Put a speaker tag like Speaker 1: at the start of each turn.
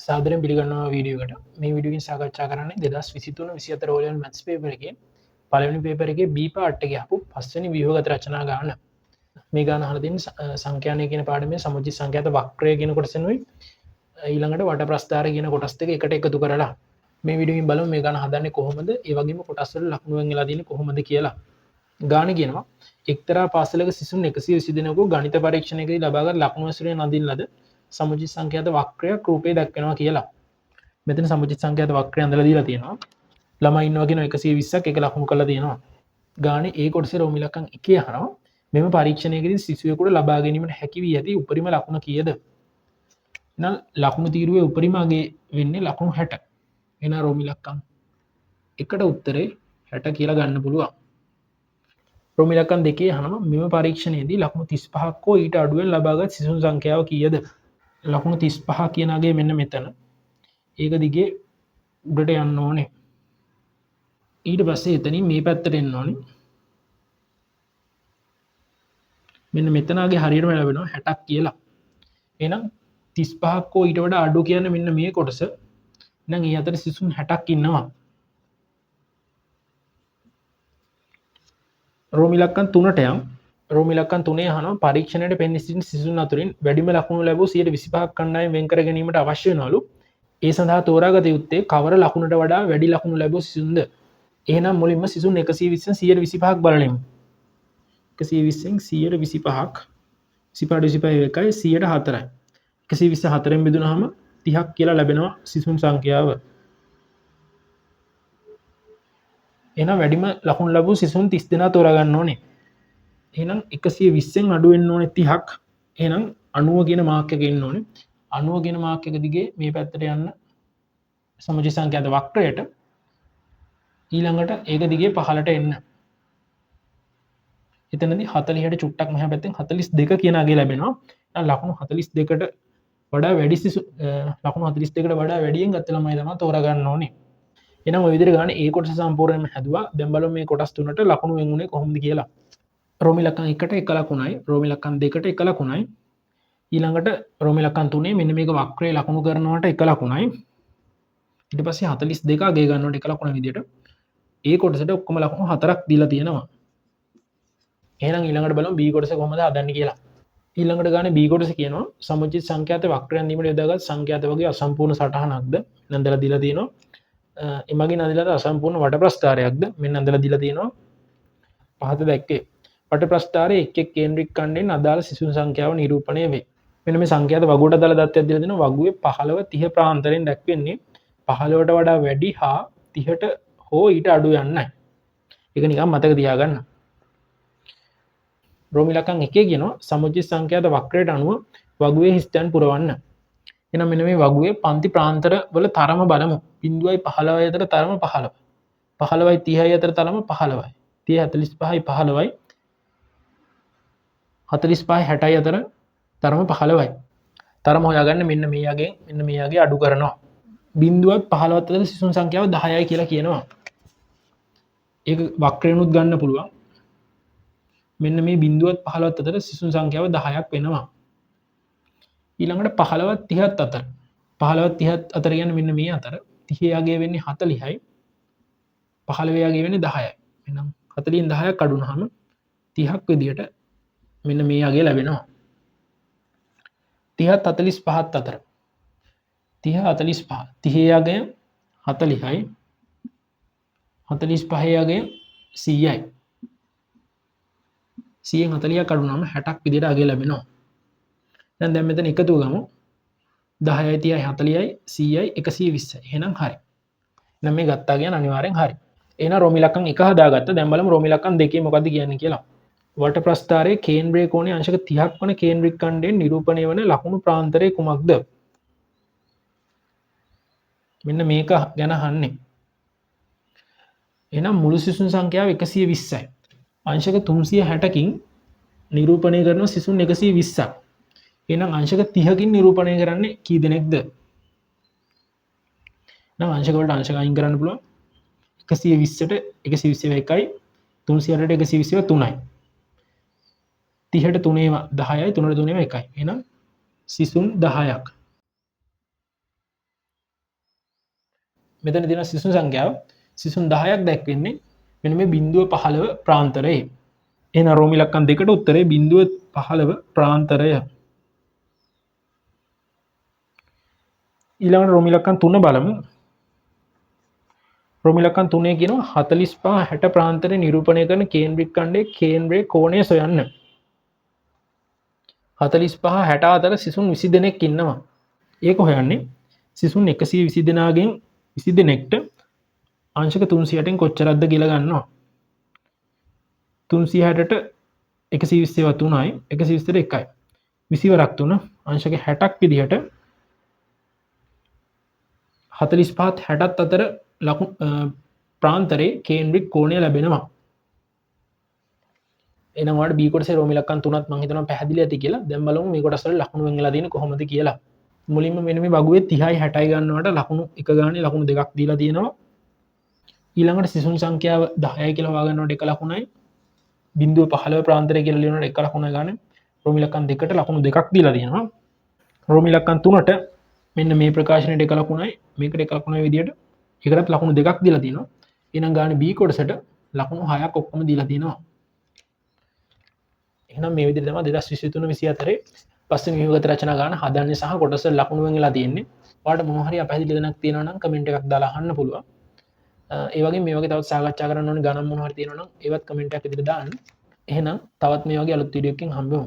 Speaker 1: සාදරයෙන් පිළිගන්නවා වීඩියෝ එකට. මේ වීඩියෝ එකෙන් සාකච්ඡා කරන්නේ 2023 24 O level maths paper එකේ පළවෙනි paper එකේ B part එකේ අහපු පස්වෙනි ව්‍යුහගත රචනා ගාන. මේ ගාන අහලා තියෙන සංඛ්‍යානය කියන පාඩමේ සමුච්චිත සංඛ්‍යාත වක්‍රය කියන කොටසෙනුයි ඊළඟට වට ප්‍රස්ථාර කියන කොටස් දෙක එකට එකතු කරලා මේ වීඩියෝ එකෙන් බලමු මේ ගාන හදන්නේ කොහොමද, ඒ වගේම කොටස් වල ලකුණු වෙන් වෙලා තියෙන්නේ කොහොමද කියලා. ගාන කියනවා එක්තරා පාසලක සිසුන් 120 දෙනෙකු ගණිත පරීක්ෂණයකදී ලබාගත් ලකුණු ඇසුරෙන් අඳින ලද සමුචිත සංඛ්‍යාත වක්‍රයක් රූපේ දක්වනවා කියලා. මෙතන සමුචිත සංඛ්‍යාත වක්‍රය අඳලා දීලා තියෙනවා. ළමයි ඉන්නවා කියන 120ක් එක ලකුණු කරලා තියෙනවා. ගානේ ඒ කොටසේ රෝමි ඉලක්කම් 1 අහනවා. මෙම පරීක්ෂණයකදී සිසුවෙකුට ලබා ගැනීමට හැකි වී ඇති උපරිම ලකුණ කීයද? එහෙනම් ලකුණු තීරුවේ උපරිම අගය වෙන්නේ ලකුණු 60. එහෙනම් රෝමි ඉලක්කම් 1ට උත්තරේ 60 කියලා ගන්න පුළුවන්. රෝමි ඉලක්කම් 2 අහනවා මෙම පරීක්ෂණයේදී ලකුණු 35ක් හෝ ඊට අඩුවෙන් ලබාගත් සිසුන් සංඛ්‍යාව කීයද? ලකුණු 35 කියන අගය මෙන්න මෙතන. ඒක දිගේ උඩට යන්න ඕනේ. ඊට පස්සේ එතනින් මේ පැත්තට එන්න ඕනේ. මෙන්න මෙතන අගේ හරියටම ලැබෙනවා 60ක් කියලා. එහෙනම් 35ක් හෝ ඊට වඩා අඩු කියන්නේ මෙන්න මේ කොටස. එහෙනම් ඒ අතර සිසුන් 60ක් ඉන්නවා. රෝමි ඉලක්කම් 3ට යම්. රෝමි ඉලක්කම් 3 අහනවා පරීක්ෂණයට පෙනී සිටින සිසුන් අතරින් වැඩිම ලකුණු ලැබූ 125ක් කණ්ඩායම් වෙන් කර ගැනීමට අවශ්‍ය වෙනවලු. ඒ සඳහා තෝරාගත යුත්තේ කවර ලකුණට වඩා වැඩි ලකුණු ලැබූ සිසුන්ද? එහෙනම් මුලින්ම සිසුන් 120න් 125ක් බලලෙමු. 120න් 125ක් 25 එකයි 104යි. 124න් බෙදුනහම 30ක් කියලා ලැබෙනවා සිසුන් සංඛ්‍යාව. එහෙනම් වැඩිම ලකුණු ලැබූ සිසුන් 30 දෙනා තෝරා ගන්න ඕනේ. එහෙනම් 120න් අඩු වෙන්න ඕනේ 30ක්. එහෙනම් 90 කියන මාක් එකක ඉන්න ඕනේ. 90 කියන මාක් එක දිගේ මේ පැත්තට යන්න සමුචිත සංඛ්‍යාත වක්‍රයට ඊළඟට ඒක දිගේ පහළට එන්න. එතනදී 40ට චුට්ටක් මෙහා පැත්තෙන් 42 කියන අගය ලැබෙනවා. එහෙනම් ලකුණු 42ට වඩා වැඩි ලකුණු 42කට වඩා වැඩියෙන් ගත්ත ළමයි තමයි තෝරා ගන්න ඕනේ. එහෙනම් ඔය විදිහට ගන්න ඒ කොටස සම්පූර්ණයෙන්ම හැදුවා. දැන් බලමු මේ කොටස් තුනට ලකුණු වෙන් උනේ කොහොමද කියලා. රෝමි ඉලක්කම් 1ට 1 ලකුණයි, රෝමි ඉලක්කම් 2ට 1 ලකුණයි. ඊළඟට රෝමි ඉලක්කම් 3 මෙන්න මේක වක්‍රයේ ලකුණු කරනවට 1 ලකුණයි. ඊට පස්සේ 42 අගය ගන්නවට 1 ලකුණ විදියට ඒ කොටසට ඔක්කොම ලකුණු 4ක් දීලා තියෙනවා. එහෙනම් ඊළඟට බලමු B කොටස කොහොමද හදන්නේ කියලා. ඊළඟට ගන්න B කොටස කියනවා සමුචිත සංඛ්‍යාත වක්‍රයන් දීමට යොදාගත් සංඛ්‍යාත වගේ අසම්පූර්ණ සටහනක්ද නන්දලා දීලා තියෙනවා. එමගින් අදලා අසම්පූර්ණ වට ප්‍රස්ථාරයක්ද මෙන්න නන්දලා දීලා තියෙනවා. පහත දැක්කේ වට ප්‍රස්ථාරයේ එක් එක් කේන්ද්‍රික ඛණ්ඩයෙන් අදාළ සිසුන් සංඛ්‍යාව නිරූපණය වේ. මෙන්න මේ සංඛ්‍යාත වගුවට අදාළ දත්තයක් දීලා තියෙනවා. වගුවේ 15 30 ප්‍රාන්තරයෙන් දැක්වෙන්නේ 15ට වඩා වැඩි හා 30ට හෝ ඊට අඩු යන්නයි. ඒක නිකන් මතක තියාගන්න. රෝමි ඉලක්කම් 1 කියනවා සමුචිත සංඛ්‍යාත වක්‍රයට අනුව වගුවේ හිස්තැන් පුරවන්න. එහෙනම් මෙන්න මේ වගුවේ පන්ති ප්‍රාන්තර වල තරම බලමු. 0යි 15යි අතර තරම 15. 15යි 30යි අතර තරම 15යි. 30 45යි 15යි 45යි 60යි අතර තරම 15යි. තරම හොයාගන්න මෙන්න මේ යගේ අඩු කරනවා. 0වත් 15වත් අතර සිසුන් සංඛ්‍යාව 10යි කියලා කියනවා. ඒක වක්‍රයනුත් ගන්න පුළුවන්. මෙන්න මේ 0වත් 15වත් අතර සිසුන් සංඛ්‍යාව 10ක් වෙනවා. ඊළඟට 15වත් 30ත් අතර 15වත් 30ත් අතර කියන්නේ මෙන්න මේ අතර 30 යගේ වෙන්නේ 40යි 15 යගේ වෙන්නේ 10යි. එහෙනම් 40න් 10ක් අඩු වුනහම 30ක් විදියට මෙන්න මේ යගේ ලැබෙනවා. 30ත් 45ත් අතර 30 45 30 යගේ 40යි 45 යගේ 100යි 100න් 40ක් අඩු වුනහම 60ක් විදියට අගය ලැබෙනවා. දැන් මෙතන එකතු ගමු 10යි 30යි 40යි 100යි 120යි. එහෙනම් හරි. එහෙනම් මේ ගත්තා කියන අනිවාර්යෙන් හරි. එහෙනම් රෝමි ඉලක්කම් 1 හදාගත්තා. දැන් බලමු රෝමි ඉලක්කම් 2 මොකද්ද කියන්නේ කියලා. වට ප්‍රස්ථාරයේ කේන්ද්‍රයේ කෝණයේ අංශක 30ක් වන කේන්ද්‍රික ඛණ්ඩයෙන් නිරූපණය වන ලකුණු ප්‍රාන්තරය කුමක්ද? මෙන්න මේක ගැන අහන්නේ. එහෙනම් මුළු සිසුන් සංඛ්‍යාව 120යි. අංශක 360කින් නිරූපණය කරන සිසුන් 120ක්. එහෙනම් අංශක 30කින් නිරූපණය කරන්නේ කී දෙනෙක්ද? නම් අංශක වලට අංශක අයින් කරන්න පුළුවන්. 120ට 121යි 300ට 120ව 3යි. 30ට 3 10යි 3ට 3 1යි. එහෙනම් සිසුන් 10ක්. මෙතන තියෙන සිසුන් සංඛ්‍යාව සිසුන් 10ක් දැක්වෙන්නේ මෙන්න මේ බිඳුව 15 ප්‍රාන්තරයේ. එහෙනම් රෝම ඉලක්කම් දෙකට උත්තරේ බිඳුව 15 ප්‍රාන්තරය. ඊළඟට රෝම ඉලක්කම් 3 බලමු. රෝම ඉලක්කම් 3 කියනවා 45 60 ප්‍රාන්තරය නිරූපණය කරන කේන්ද්‍රික ඛණ්ඩයේ කේන්ද්‍රයේ කෝණය සොයන්න. 45 60 අතර සිසුන් 20 දෙනෙක් ඉන්නවා. ඒක හොයන්නේ සිසුන් 120 දෙනාගෙන් 20 දෙනෙක්ට අංශක 300න් කොච්චරක්ද කියලා ගන්නවා. 360ට 120 වත් 3යි 120ට 1යි 20 වරක් 3 අංශක 60ක් විදිහට 45ත් 60ත් අතර ප්‍රාන්තරයේ කේන්ද්‍රික කෝණය ලැබෙනවා. එහෙනම් ඔයාලට B කොටසේ රෝම ඉලක්කම් 3ත් මම හිතනවා පැහැදිලි ඇති කියලා. දැන් බලමු මේ කොටස් වල ලකුණු වෙන්ගලා තියෙන්නේ කොහොමද කියලා. මුලින්ම මෙන්න මේ වගුවේ 30යි 60යි ගන්නවට ලකුණු එක ගානේ ලකුණු දෙකක් දීලා තියෙනවා. ඊළඟට සිසුන් සංඛ්‍යාව 10යි කියලා හොයාගන්නවට එක ලකුණයි. බිඳුව 15 ප්‍රාන්තරය කියලා ලියනකොට එක ලකුණයි ගන්න. රෝම ඉලක්කම් දෙකට ලකුණු දෙකක් දීලා තියෙනවා. රෝම ඉලක්කම් 3ට මෙන්න මේ ප්‍රකාශනයට එක ලකුණයි මේකට එක ලකුණයි විදියට එකටත් ලකුණු දෙකක් දීලා තියෙනවා. එහෙනම් ගානේ B කොටසට ලකුණු 6ක් ඔක්කොම දීලා තියෙනවා. එහෙනම් මේ විදිහට තමයි 2023 24 පස්වෙනි විභාග රචනා ගන්න හදන්නේ සහ කොටස ලකුණු වෙන්ලා තියෙන්නේ. ඔයාලට මොනවා හරි අපහැදිලි දෙයක් තියෙනවා නම් කමෙන්ට් එකක් දාලා අහන්න පුළුවන්. ඒ වගේ මේ වගේ තවත් සාකච්ඡා කරන්න ඕනේ ගණන් මොනවා හරි තියෙනවා නම් ඒවත් කමෙන්ට් එකක් විදිහට දාන්න. එහෙනම් තවත් මේ වගේ අලුත් වීඩියෝ එකකින් හම්බෙමු.